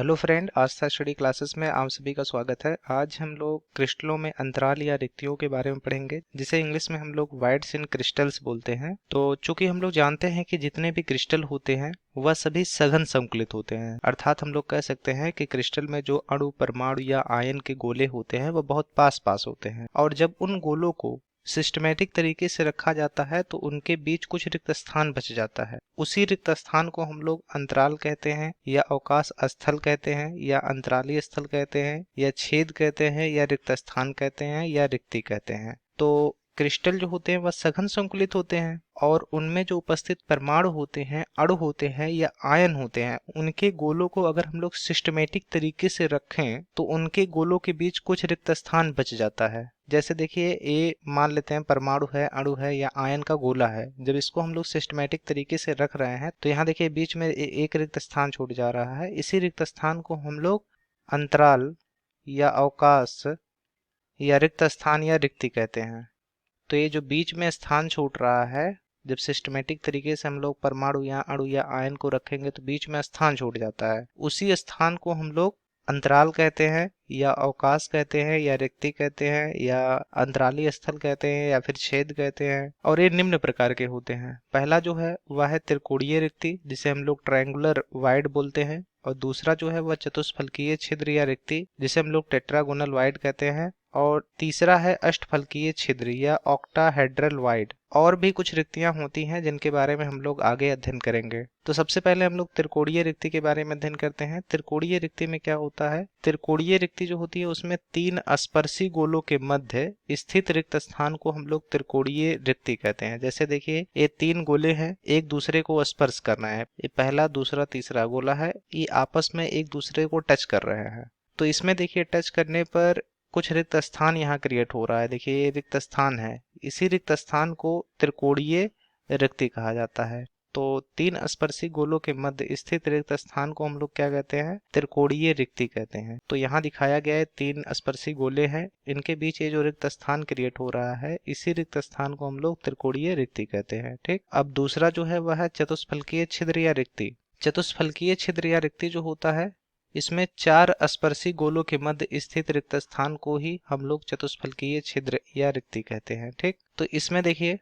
Hello friend, आस्था study classes में आप सभी का स्वागत है। आज हम लोग क्रिस्टलों में अंतराल या रिक्तियों के बारे में पढ़ेंगे, जिसे इंग्लिश में हम लोग वाइड्स इन क्रिस्टल्स बोलते हैं। तो चूंकि हम लोग जानते हैं कि जितने भी क्रिस्टल होते हैं वह सभी सघन संकुलित होते हैं, अर्थात हम लोग कह सकते हैं कि क्रिस्टल में जो अणु, परमाणु या आयन के गोले होते हैं वह बहुत पास पास होते हैं, और जब उन गोलों को सिस्टमेटिक तरीके से रखा जाता है तो उनके बीच कुछ रिक्त स्थान बच जाता है। उसी रिक्त स्थान को हम लोग अंतराल कहते हैं, या अवकाश स्थल कहते हैं, या अंतरालीय स्थल कहते हैं, या छेद कहते हैं, या रिक्त स्थान कहते हैं, या रिक्ति कहते हैं। तो क्रिस्टल जो होते हैं वह सघन संकुलित होते हैं, और उनमें जो उपस्थित परमाणु होते हैं, अणु होते हैं या आयन होते हैं, उनके गोलों को अगर हम लोग सिस्टमेटिक तरीके से रखें तो उनके गोलों के बीच कुछ रिक्त स्थान बच जाता है। जैसे देखिए, ए मान लेते हैं परमाणु है, अणु है या आयन का गोला है। जब इसको हम लोग सिस्टमेटिक तरीके से रख रहे हैं तो यहाँ देखिए बीच में एक रिक्त स्थान छूट जा रहा है। इसी रिक्त स्थान को हम लोग अंतराल या अवकाश या रिक्त स्थान या रिक्ति कहते हैं। तो ये जो बीच में स्थान छूट रहा है, जब सिस्टमेटिक तरीके से हम लोग परमाणु या अणु या आयन को रखेंगे तो बीच में स्थान छूट जाता है। उसी स्थान को हम लोग अंतराल कहते हैं, या अवकाश कहते हैं, या रिक्ति कहते हैं, या अंतरालीय स्थल कहते हैं, या फिर छेद कहते हैं। और ये निम्न प्रकार के होते हैं। पहला जो है वह है त्रिकोणीय रिक्ति, जिसे हम लोग ट्रायंगुलर वाइड बोलते हैं। और दूसरा जो है वह चतुष्फलकीय छिद्र या रिक्ति, जिसे हम लोग टेट्रागोनल वाइड कहते हैं। और तीसरा है अष्टफलकीय छिद्र या ऑक्टाहेड्रल वाइड। और भी कुछ रिक्तियां होती हैं जिनके बारे में हम लोग आगे अध्ययन करेंगे। तो सबसे पहले हम लोग त्रिकोणीय रिक्ति के बारे में अध्ययन करते हैं। त्रिकोणीय रिक्ति में क्या होता है? त्रिकोणीय रिक्ति जो होती है उसमें तीन स्पर्शी गोलों के मध्य स्थित रिक्त स्थान को हम लोग त्रिकोणीय रिक्ति कहते हैं। जैसे देखिए, ये तीन गोले हैं, एक दूसरे को स्पर्श करना है। ये पहला, दूसरा, तीसरा गोला है, ये आपस में एक दूसरे को टच कर रहे हैं। तो इसमें देखिए टच करने पर कुछ रिक्त स्थान यहाँ क्रिएट हो रहा है। देखिए ये रिक्त स्थान है, इसी रिक्त स्थान को त्रिकोणीय रिक्ति कहा जाता है। तो तीन स्पर्शी गोलों के मध्य स्थित रिक्त स्थान को हम लोग क्या कहते हैं? त्रिकोणीय रिक्ति कहते हैं। तो यहाँ दिखाया गया है, तीन स्पर्शी गोले हैं, इनके बीच ये जो रिक्त स्थान क्रिएट हो रहा है, इसी रिक्त स्थान को हम लोग त्रिकोणीय रिक्ति कहते हैं। ठीक। अब दूसरा जो है वह है चतुष्फलकीय छिद्र या रिक्ति। चतुष्फलकीय छिद्र या रिक्ति जो होता है, इसमें चार स्पर्शी गोलों के मध्य स्थित रिक्त स्थान को ही हम लोग चतुष्फलकीय छिद्र या रिक्ति कहते हैं। ठीक। तो इसमें देखिए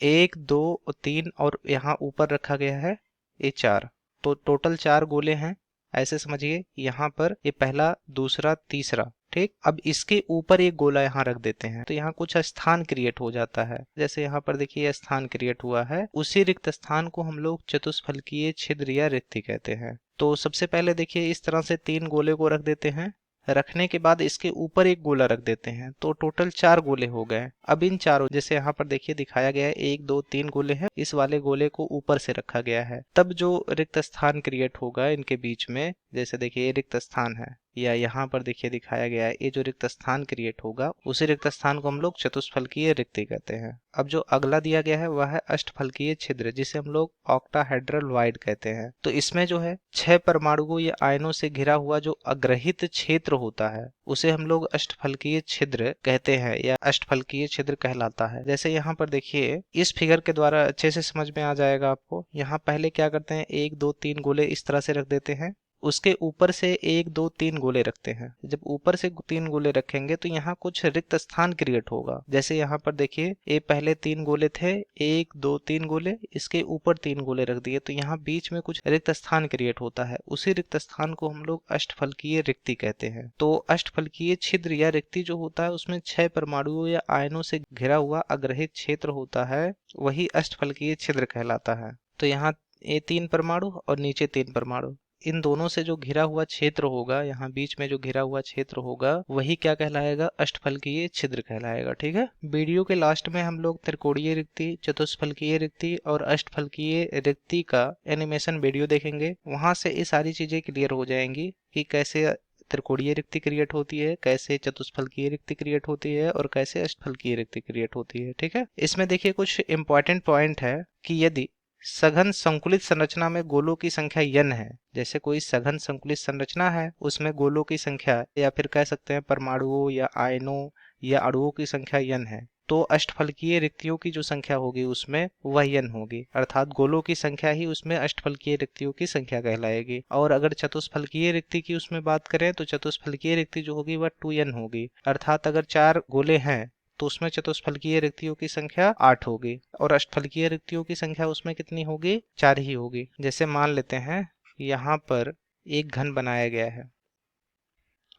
1, 2, 3 और यहाँ ऊपर रखा गया है ये 4, तो टोटल 4 गोले हैं। ऐसे समझिए, यहाँ पर ये पहला, दूसरा, तीसरा। ठीक। अब इसके ऊपर एक गोला यहाँ रख देते हैं तो यहाँ कुछ स्थान क्रिएट हो जाता है। जैसे यहाँ पर देखिए स्थान क्रिएट हुआ है, उसी रिक्त स्थान को हम लोग चतुष्फलकीय छिद्र या रिक्ति कहते हैं। तो सबसे पहले देखिए इस तरह से 3 गोले को रख देते हैं। रखने के बाद इसके ऊपर एक गोला रख देते हैं, तो टोटल 4 गोले हो गए। अब इन चारों, जैसे यहाँ पर देखिए दिखाया गया है 1, 2, 3 गोले हैं, इस वाले गोले को ऊपर से रखा गया है। तब जो रिक्त स्थान क्रिएट होगा इनके बीच में, जैसे देखिए ये रिक्त स्थान है, या यहाँ पर देखिए दिखाया गया है, ये जो रिक्त स्थान क्रिएट होगा उसी रिक्त स्थान को हम लोग चतुष्फलकीय रिक्ति कहते हैं। अब जो अगला दिया गया है वह है अष्टफलकीय छिद्र, जिसे हम लोग ऑक्टाहेड्रल वाइड कहते हैं। तो इसमें जो है 6 परमाणुओं या आयनों से घिरा हुआ जो अग्रहित क्षेत्र होता है उसे हम लोग अष्टफलकीय छिद्र कहते हैं, या अष्टफलकीय छिद्र कहलाता है। जैसे यहाँ पर देखिए इस फिगर के द्वारा अच्छे से समझ में आ जाएगा आपको। यहाँ पहले क्या करते हैं, 1, 2, 3 गोले इस तरह से रख देते हैं, उसके ऊपर से 1, 2, 3 गोले रखते हैं। जब ऊपर से 3 गोले रखेंगे तो यहाँ कुछ रिक्त स्थान क्रिएट होगा। जैसे यहाँ पर देखिए ये पहले 3 गोले थे, 1, 2, 3 गोले, इसके ऊपर 3 गोले रख दिए, तो यहाँ बीच में कुछ रिक्त स्थान क्रिएट होता है। उसी रिक्त स्थान को हम लोग अष्टफलकीय रिक्ति कहते हैं। तो अष्टफलकीय छिद्र या रिक्ति जो होता है उसमें 6 परमाणुओं या आयनों से घिरा हुआ अग्रहित क्षेत्र होता है, वही अष्टफलकीय छिद्र कहलाता है। तो यहाँ ये 3 परमाणु और नीचे 3 परमाणु, इन दोनों से जो घिरा हुआ क्षेत्र होगा, यहाँ बीच में जो घिरा हुआ क्षेत्र होगा वही क्या कहलाएगा? अष्टफलकीय छिद्र कहलाएगा। ठीक है। वीडियो के लास्ट में हम लोग त्रिकोणीय रिक्ति, चतुष्फलकीय रिक्ति और अष्टफलकीय रिक्ति का एनिमेशन वीडियो देखेंगे। वहां से ये सारी चीजें क्लियर हो जाएंगी कि कैसे त्रिकोणीय रिक्ति क्रिएट होती है, कैसे चतुष्फलकीय रिक्ति क्रिएट होती है, और कैसे अष्टफलकीय रिक्ति क्रिएट होती है। ठीक है। इसमें देखिए कुछ इंपॉर्टेंट पॉइंट है कि यदि सघन संकुलित संरचना में गोलों की संख्या n है, जैसे कोई सघन संकुलित संरचना है उसमें गोलों की संख्या, या फिर कह सकते हैं परमाणुओं या आयनों या अणुओं की संख्या n है, तो अष्टफलकीय रिक्तियों की जो संख्या होगी उसमें वह n होगी, अर्थात गोलों की संख्या ही उसमें अष्टफलकीय रिक्तियों की संख्या कहलाएगी। और अगर चतुष्फलकीय रिक्ति की उसमें बात करें तो चतुष्फलकीय रिक्ति जो होगी वह 2n होगी, अर्थात अगर 4 गोले हैं तो उसमें चतुष्फलकीय रिक्तियों की संख्या 8 होगी और अष्टफलकीय रिक्तियों की संख्या उसमें कितनी होगी, 4 ही होगी। जैसे मान लेते हैं यहाँ पर एक घन बनाया गया है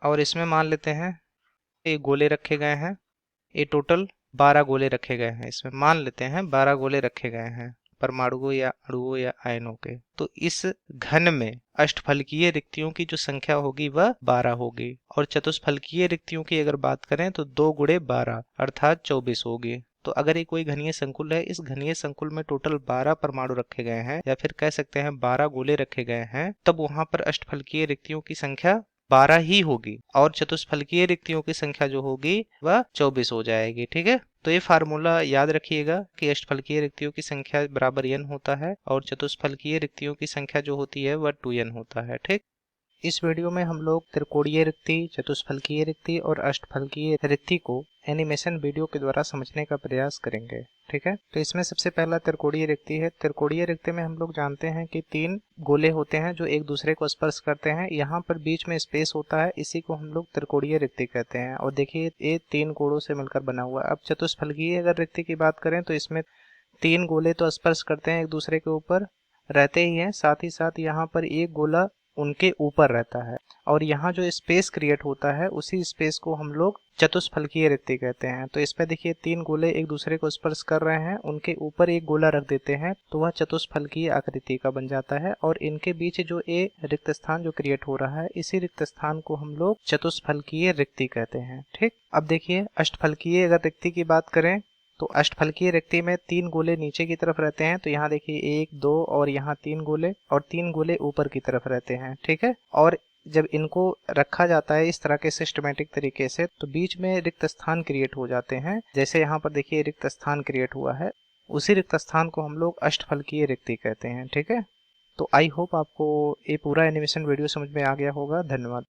और इसमें मान लेते हैं ये गोले रखे गए हैं, ये टोटल 12 गोले रखे गए हैं, इसमें मान लेते हैं 12 गोले रखे गए हैं परमाणुओं या अणुओं या आयनों के। तो इस घन में अष्टफलकीय रिक्तियों की जो संख्या होगी वह 12 होगी और चतुष्फलकीय रिक्तियों की अगर बात करें तो 2 गुणे 12 अर्थात 24 होगी। तो अगर ये कोई घनीय संकुल है, इस घनीय संकुल में टोटल 12 परमाणु रखे गए हैं या फिर कह सकते हैं 12 गोले रखे गए हैं, तब वहां पर अष्टफलकीय रिक्तियों की संख्या 12 ही होगी और चतुष्फलकीय रिक्तियों की संख्या जो होगी वह 24 हो जाएगी। ठीक है, तो ये फार्मूला याद रखिएगा कि अष्टफलकीय रिक्तियों की संख्या बराबर n होता है और चतुष्फलकीय रिक्तियों की संख्या जो होती है वह 2n होता है। ठीक, इस वीडियो में हम लोग त्रिकोणीय रिक्ति, चतुष्फलकीय रिक्ति और अष्टफलकीय रिक्ति को एनिमेशन वीडियो के द्वारा समझने का प्रयास करेंगे। ठीक है, तो इसमें सबसे पहला त्रिकोणीय रिक्ति है। त्रिकोणीय रिक्ति में हम लोग जानते हैं कि 3 गोले होते हैं जो एक दूसरे को स्पर्श करते हैं, यहाँ पर बीच में स्पेस होता है, इसी को हम लोग त्रिकोणीय रिक्ति कहते हैं। और देखिए ये 3 कोणों से मिलकर बना हुआ है। अब चतुष्फलकीय अगर रिक्ति की बात करें तो इसमें 3 गोले तो स्पर्श करते हैं एक दूसरे के ऊपर रहते ही हैं, साथ ही साथ यहाँ पर एक गोला उनके ऊपर रहता है और यहाँ जो स्पेस क्रिएट होता है उसी स्पेस को हम लोग चतुष्फलकीय रिक्ति कहते हैं। तो इसमें देखिए 3 गोले एक दूसरे को स्पर्श कर रहे हैं, उनके ऊपर एक गोला रख देते हैं तो वह चतुष्फलकीय आकृति का बन जाता है और इनके बीच जो ये रिक्त स्थान जो क्रिएट हो रहा है, इसी रिक्त स्थान को हम लोग चतुष्फलकीय रिक्ति कहते हैं। ठीक, अब देखिए अष्टफलकीय अगर रिक्ति की बात करें तो अष्टफलकीय रिक्ति में 3 गोले नीचे की तरफ रहते हैं, तो यहाँ देखिए 1, 2 और यहाँ 3 गोले और 3 गोले ऊपर की तरफ रहते हैं। ठीक है, और जब इनको रखा जाता है इस तरह के सिस्टमेटिक तरीके से तो बीच में रिक्त स्थान क्रिएट हो जाते हैं। जैसे यहाँ पर देखिए रिक्त स्थान क्रिएट हुआ है, उसी रिक्त स्थान को हम लोग अष्टफलकीय रिक्ति कहते हैं। ठीक है, तो आई होप आपको ये पूरा एनिमेशन वीडियो समझ में आ गया होगा। धन्यवाद।